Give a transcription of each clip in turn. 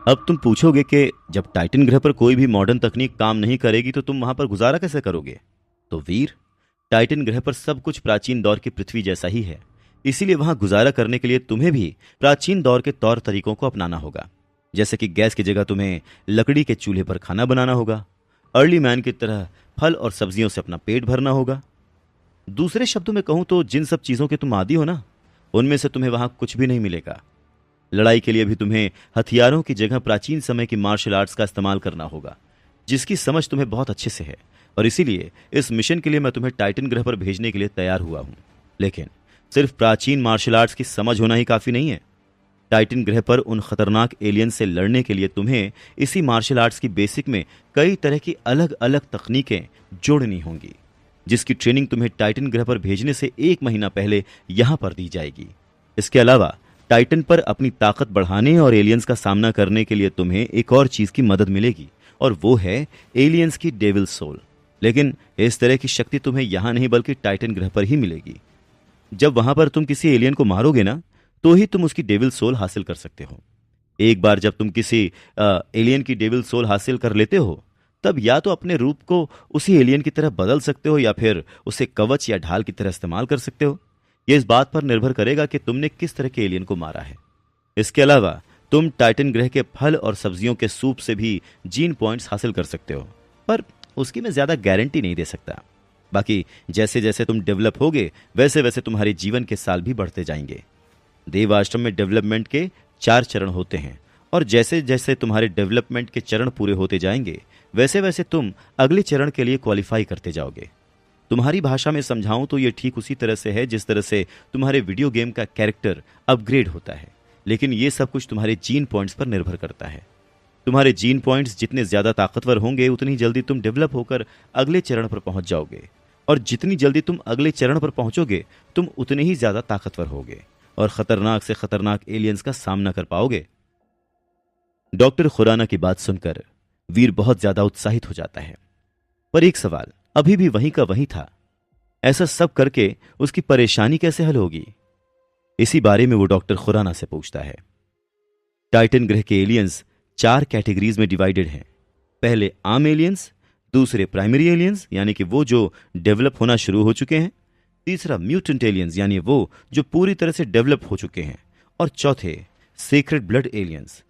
अब तुम पूछोगे कि जब टाइटन ग्रह पर कोई भी मॉडर्न तकनीक काम नहीं करेगी तो तुम वहां पर गुजारा कैसे करोगे। तो वीर, टाइटन ग्रह पर सब कुछ प्राचीन दौर की पृथ्वी जैसा ही है। इसीलिए वहां गुजारा करने के लिए तुम्हें भी प्राचीन दौर के तौर तरीकों को अपनाना होगा। जैसे कि गैस की जगह तुम्हें लकड़ी के चूल्हे पर खाना बनाना होगा। अर्ली मैन की तरह फल और सब्जियों से अपना पेट भरना होगा। दूसरे शब्दों में कहूं तो जिन सब चीजों के तुम आदी हो ना, उनमें से तुम्हें वहां कुछ भी नहीं मिलेगा। लड़ाई के लिए भी तुम्हें हथियारों की जगह प्राचीन समय की मार्शल आर्ट्स का इस्तेमाल करना होगा, जिसकी समझ तुम्हें बहुत अच्छे से है। और इसीलिए इस मिशन के लिए मैं तुम्हें टाइटन ग्रह पर भेजने के लिए तैयार हुआ हूं। लेकिन सिर्फ प्राचीन मार्शल आर्ट्स की समझ होना ही काफी नहीं है। टाइटन ग्रह पर उन खतरनाक एलियन से लड़ने के लिए तुम्हें इसी मार्शल आर्ट्स की बेसिक में कई तरह की अलग अलग तकनीकें जोड़नी होंगी, जिसकी ट्रेनिंग तुम्हें टाइटन ग्रह पर भेजने से 1 महीना पहले यहां पर दी जाएगी। इसके अलावा टाइटन पर अपनी ताकत बढ़ाने और एलियंस का सामना करने के लिए तुम्हें एक और चीज की मदद मिलेगी, और वो है एलियंस की डेविल सोल। लेकिन इस तरह की शक्ति तुम्हें यहां नहीं बल्कि टाइटन ग्रह पर ही मिलेगी। जब वहां पर तुम किसी एलियन को मारोगे ना, तो ही तुम उसकी डेविल सोल हासिल कर सकते हो। एक बार जब तुम किसी एलियन की डेविल सोल हासिल कर लेते हो, तब या तो अपने रूप को उसी एलियन की तरह बदल सकते हो या फिर उसे कवच या ढाल की तरह इस्तेमाल कर सकते हो। यह इस बात पर निर्भर करेगा कि तुमने किस तरह के एलियन को मारा है। इसके अलावा तुम टाइटन ग्रह के फल और सब्जियों के सूप से भी जीन पॉइंट्स हासिल कर सकते हो, पर उसकी मैं ज्यादा गारंटी नहीं दे सकता। बाकी जैसे जैसे तुम डेवलप होगे, वैसे वैसे तुम्हारे जीवन के साल भी बढ़ते जाएंगे। देव आश्रम में डेवलपमेंट के 4 चरण होते हैं, और जैसे जैसे तुम्हारे डेवलपमेंट के चरण पूरे होते जाएंगे, वैसे वैसे तुम अगले चरण के लिए क्वालिफाई करते जाओगे। तुम्हारी भाषा में समझाऊं तो ये ठीक उसी तरह से है जिस तरह से तुम्हारे वीडियो गेम का कैरेक्टर अपग्रेड होता है। लेकिन ये सब कुछ तुम्हारे जीन पॉइंट्स पर निर्भर करता है। तुम्हारे जीन पॉइंट्स जितने ज्यादा ताकतवर होंगे, उतनी जल्दी तुम डेवलप होकर अगले चरण पर पहुंच जाओगे, और जितनी जल्दी तुम अगले चरण पर पहुंचोगे, तुम उतने ही ज्यादा ताकतवर होगे और खतरनाक से खतरनाक एलियंस का सामना कर पाओगे। डॉक्टर खुराना की बात सुनकर वीर बहुत ज्यादा उत्साहित हो जाता है। पर एक सवाल अभी भी वहीं का वहीं था। ऐसा सब करके उसकी परेशानी कैसे हल होगी? इसी बारे में वो डॉक्टर खुराना से पूछता है। टाइटन ग्रह के एलियंस 4 कैटेगरीज में डिवाइडेड हैं। पहले आम एलियंस, दूसरे प्राइमरी एलियंस यानी कि वो जो डेवलप होना शुरू हो चुके हैं, तीसरा म्यूटेंट एलियंस यानी वो जो पूरी तरह से डेवलप हो चुके हैं, और चौथे सीक्रेट ब्लड एलियंस।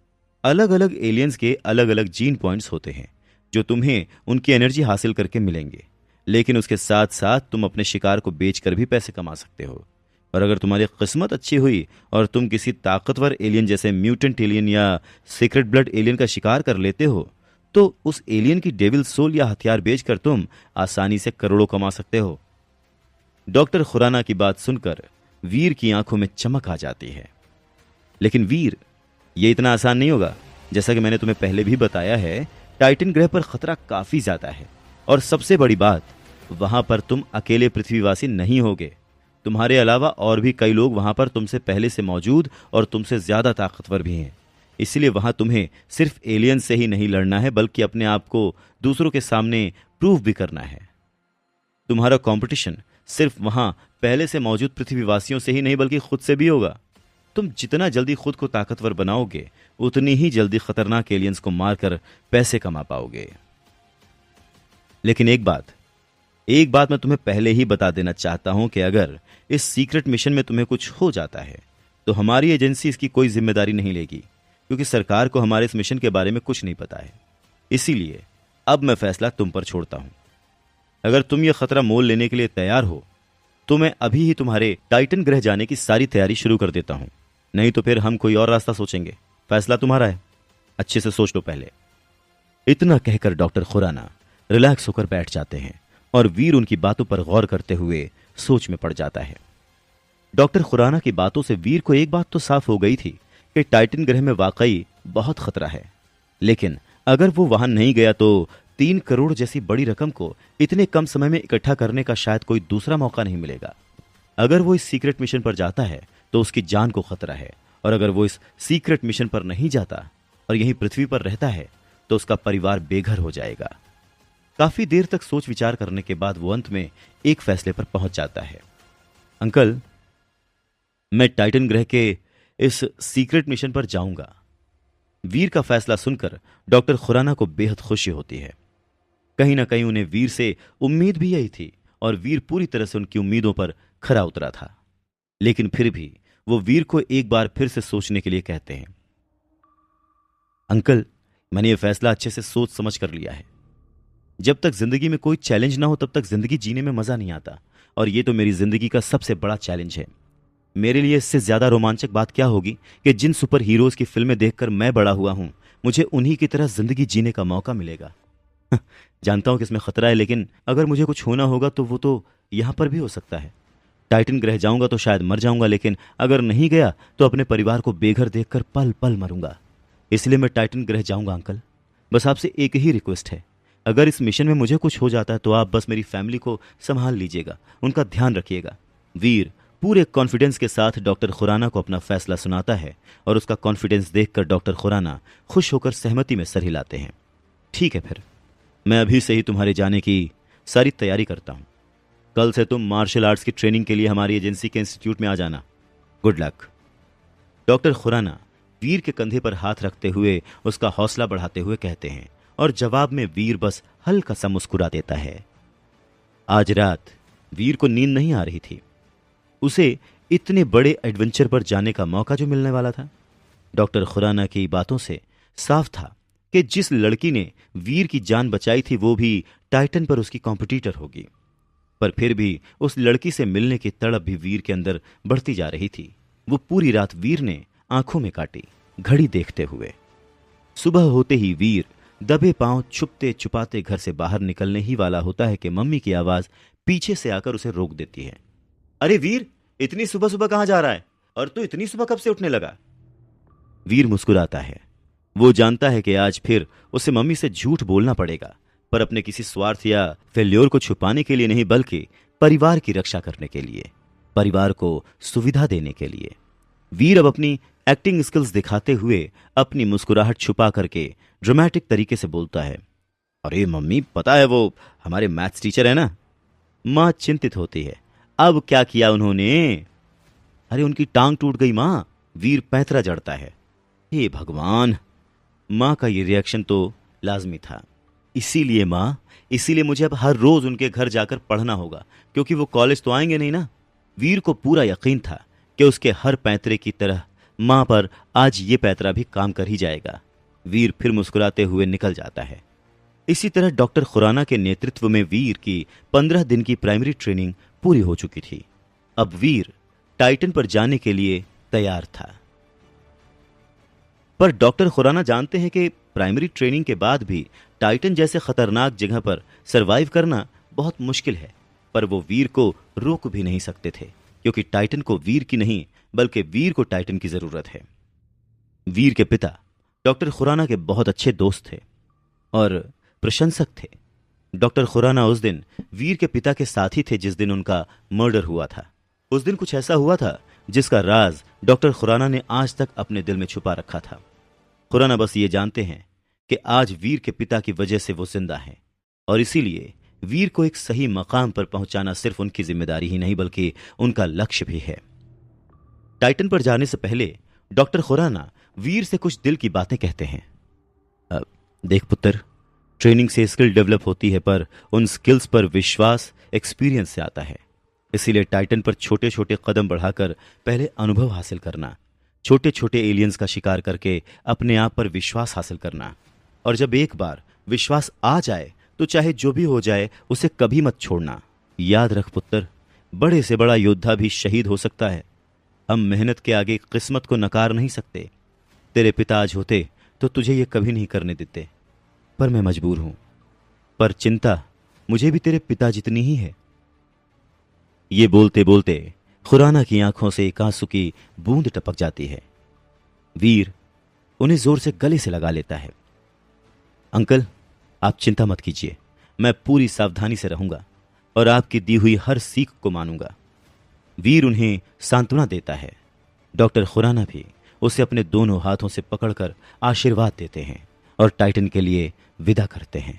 अलग अलग एलियंस के अलग अलग जीन पॉइंट्स होते हैं जो तुम्हें उनकी एनर्जी हासिल करके मिलेंगे। लेकिन उसके साथ साथ तुम अपने शिकार को बेचकर भी पैसे कमा सकते हो। और अगर तुम्हारी किस्मत अच्छी हुई और तुम किसी ताकतवर एलियन जैसे म्यूटेंट एलियन या सीक्रेट ब्लड एलियन का शिकार कर लेते हो, तो उस एलियन की डेविल सोल या हथियार बेचकर तुम आसानी से करोड़ों कमा सकते हो। डॉक्टर खुराना की बात सुनकर वीर की आंखों में चमक आ जाती है। लेकिन वीर, ये इतना आसान नहीं होगा। जैसा कि मैंने तुम्हें पहले भी बताया है, टाइटन ग्रह पर खतरा काफी ज्यादा है, और सबसे बड़ी बात, वहां पर तुम अकेले पृथ्वीवासी नहीं होगे। तुम्हारे अलावा और भी कई लोग वहां पर तुमसे पहले से मौजूद और तुमसे ज्यादा ताकतवर भी हैं। इसलिए वहां तुम्हें सिर्फ एलियन से ही नहीं लड़ना है, बल्कि अपने आप को दूसरों के सामने प्रूव भी करना है। तुम्हारा कंपटीशन सिर्फ वहां पहले से मौजूद पृथ्वीवासियों से ही नहीं बल्कि खुद से भी होगा। तुम जितना जल्दी खुद को ताकतवर बनाओगे, उतनी ही जल्दी खतरनाक एलियंस को मारकर पैसे कमा पाओगे। लेकिन एक बात मैं तुम्हें पहले ही बता देना चाहता हूं कि अगर इस सीक्रेट मिशन में तुम्हें कुछ हो जाता है, तो हमारी एजेंसी इसकी कोई जिम्मेदारी नहीं लेगी, क्योंकि सरकार को हमारे इस मिशन के बारे में कुछ नहीं पता है। इसीलिए अब मैं फैसला तुम पर छोड़ता हूं। अगर तुम यह खतरा मोल लेने के लिए तैयार हो, तो मैं अभी ही तुम्हारे टाइटन ग्रह जाने की सारी तैयारी शुरू कर देता हूं। नहीं तो फिर हम कोई और रास्ता सोचेंगे। फैसला तुम्हारा है, अच्छे से सोच लो पहले। इतना कहकर डॉक्टर खुराना रिलैक्स होकर बैठ जाते हैं, और वीर उनकी बातों पर गौर करते हुए सोच में पड़ जाता है। डॉक्टर खुराना की बातों से वीर को एक बात तो साफ हो गई थी कि टाइटन ग्रह में वाकई बहुत खतरा है। लेकिन अगर वो वहां नहीं गया तो 3 करोड़ जैसी बड़ी रकम को इतने कम समय में इकट्ठा करने का शायद कोई दूसरा मौका नहीं मिलेगा। अगर वो इस सीक्रेट मिशन पर जाता है तो उसकी जान को खतरा है, और अगर वो इस सीक्रेट मिशन पर नहीं जाता और यहीं पृथ्वी पर रहता है, तो उसका परिवार बेघर हो जाएगा। काफी देर तक सोच विचार करने के बाद वो अंत में एक फैसले पर पहुंच जाता है। अंकल, मैं टाइटन ग्रह के इस सीक्रेट मिशन पर जाऊंगा। वीर का फैसला सुनकर डॉक्टर खुराना को बेहद खुशी होती है। कहीं ना कहीं उन्हें वीर से उम्मीद भी यही थी और वीर पूरी तरह से उनकी उम्मीदों पर खरा उतरा था। लेकिन फिर भी वो वीर को एक बार फिर से सोचने के लिए कहते हैं, अंकल, मैंने ये फैसला अच्छे से सोच समझ कर लिया है। जब तक जिंदगी में कोई चैलेंज ना हो तब तक जिंदगी जीने में मजा नहीं आता, और ये तो मेरी जिंदगी का सबसे बड़ा चैलेंज है। मेरे लिए इससे ज्यादा रोमांचक बात क्या होगी कि जिन सुपर हीरोज की फिल्में देखकर मैं बड़ा हुआ हूं, मुझे उन्हीं की तरह जिंदगी जीने का मौका मिलेगा। जानता हूं कि इसमें खतरा है, लेकिन अगर मुझे कुछ होना होगा तो वो तो यहां पर भी हो सकता है। टाइटन ग्रह जाऊंगा तो शायद मर जाऊंगा, लेकिन अगर नहीं गया तो अपने परिवार को बेघर देखकर पल पल मरूंगा। इसलिए मैं टाइटन ग्रह जाऊंगा अंकल। बस आपसे एक ही रिक्वेस्ट है, अगर इस मिशन में मुझे कुछ हो जाता है तो आप बस मेरी फैमिली को संभाल लीजिएगा, उनका ध्यान रखिएगा। वीर पूरे कॉन्फिडेंस के साथ डॉक्टर खुराना को अपना फैसला सुनाता है और उसका कॉन्फिडेंस देखकर डॉक्टर खुराना खुश होकर सहमति में सर हिलाते हैं। ठीक है, फिर मैं अभी से ही तुम्हारे जाने की सारी तैयारी करता हूं। कल से तुम मार्शल आर्ट्स की ट्रेनिंग के लिए हमारी एजेंसी के इंस्टीट्यूट में आ जाना। Good luck. डॉक्टर खुराना वीर के कंधे पर हाथ रखते हुए उसका हौसला बढ़ाते हुए कहते हैं, और जवाब में वीर बस हल्का सा मुस्कुरा देता है। आज रात वीर को नींद नहीं आ रही थी। उसे इतने बड़े एडवेंचर पर जाने का मौका जो मिलने वाला था। डॉक्टर खुराना की बातों से साफ था कि जिस लड़की ने वीर की जान बचाई थी वो भी टाइटन पर उसकी कॉम्पिटिटर होगी। पर फिर भी उस लड़की से मिलने की तड़प भी वीर के अंदर बढ़ती जा रही थी। वो पूरी रात वीर ने आंखों में काटी, घड़ी देखते हुए। सुबह होते ही वीर दबे पांव छुपते छुपाते घर से बाहर निकलने ही वाला होता है कि मम्मी की आवाज पीछे से आकर उसे रोक देती है। अरे वीर, इतनी सुबह सुबह कहां जा रहा है? और तू इतनी सुबह कब से उठने लगा? वीर मुस्कुराता है। वो जानता है कि आज फिर उसे मम्मी से झूठ बोलना पड़ेगा, पर अपने किसी स्वार्थ या फेल्योर को छुपाने के लिए नहीं, बल्कि परिवार की रक्षा करने के लिए, परिवार को सुविधा देने के लिए। वीर अब अपनी एक्टिंग स्किल्स दिखाते हुए अपनी मुस्कुराहट छुपा करके ड्रामेटिक तरीके से बोलता है, अरे मम्मी, पता है वो हमारे मैथ्स टीचर है ना? मां चिंतित होती है। अब क्या किया उन्होंने? अरे उनकी टांग टूट गई मां। वीर पैंतरा जड़ता है। हे भगवान, मां का ये रिएक्शन तो लाजमी था। इसीलिए मां, इसीलिए मुझे अब हर रोज उनके घर जाकर पढ़ना होगा, क्योंकि वो कॉलेज तो आएंगे नहीं ना। वीर को पूरा यकीन था कि उसके हर पैंतरे की तरह मां पर आज ये पैंतरा भी काम कर ही जाएगा। वीर फिर मुस्कुराते हुए निकल जाता है। इसी तरह डॉक्टर खुराना के नेतृत्व में वीर की 15 दिन की प्राइमरी ट्रेनिंग पूरी हो चुकी थी। अब वीर टाइटन पर जाने के लिए तैयार था। पर डॉक्टर खुराना जानते हैं कि प्राइमरी ट्रेनिंग के बाद भी टाइटन जैसे खतरनाक जगह पर सरवाइव करना बहुत मुश्किल है। पर वो वीर को रोक भी नहीं सकते थे, क्योंकि टाइटन को वीर की नहीं बल्कि वीर को टाइटन की जरूरत है। वीर के पिता डॉक्टर खुराना के बहुत अच्छे दोस्त थे और प्रशंसक थे। डॉक्टर खुराना उस दिन वीर के पिता के साथ ही थे जिस दिन उनका मर्डर हुआ था। उस दिन कुछ ऐसा हुआ था जिसका राज डॉक्टर खुराना ने आज तक अपने दिल में छुपा रखा था। खुराना बस ये जानते हैं कि आज वीर के पिता की वजह से वो जिंदा हैं, और इसीलिए वीर को एक सही मकाम पर पहुंचाना सिर्फ उनकी जिम्मेदारी ही नहीं बल्कि उनका लक्ष्य भी है। टाइटन पर जाने से पहले डॉक्टर खुराना वीर से कुछ दिल की बातें कहते हैं। देख पुत्र, ट्रेनिंग से स्किल डेवलप होती है, पर उन स्किल्स पर विश्वास एक्सपीरियंस से आता है। इसीलिए टाइटन पर छोटे छोटे कदम बढ़ाकर पहले अनुभव हासिल करना, छोटे छोटे एलियंस का शिकार करके अपने आप पर विश्वास हासिल करना, और जब एक बार विश्वास आ जाए तो चाहे जो भी हो जाए उसे कभी मत छोड़ना। याद रख पुत्र, बड़े से बड़ा योद्धा भी शहीद हो सकता है। हम मेहनत के आगे किस्मत को नकार नहीं सकते। तेरे पिता आज होते तो तुझे ये कभी नहीं करने देते, पर मैं मजबूर हूं। पर चिंता मुझे भी तेरे पिता जितनी ही है। ये बोलते बोलते खुराना की आंखों से एक आंसू की बूंद टपक जाती है। वीर उन्हें जोर से गले से लगा लेता है। अंकल, आप चिंता मत कीजिए, मैं पूरी सावधानी से रहूंगा और आपकी दी हुई हर सीख को मानूंगा। वीर उन्हें सांत्वना देता है। डॉक्टर खुराना भी उसे अपने दोनों हाथों से पकड़कर आशीर्वाद देते हैं और टाइटन के लिए विदा करते हैं।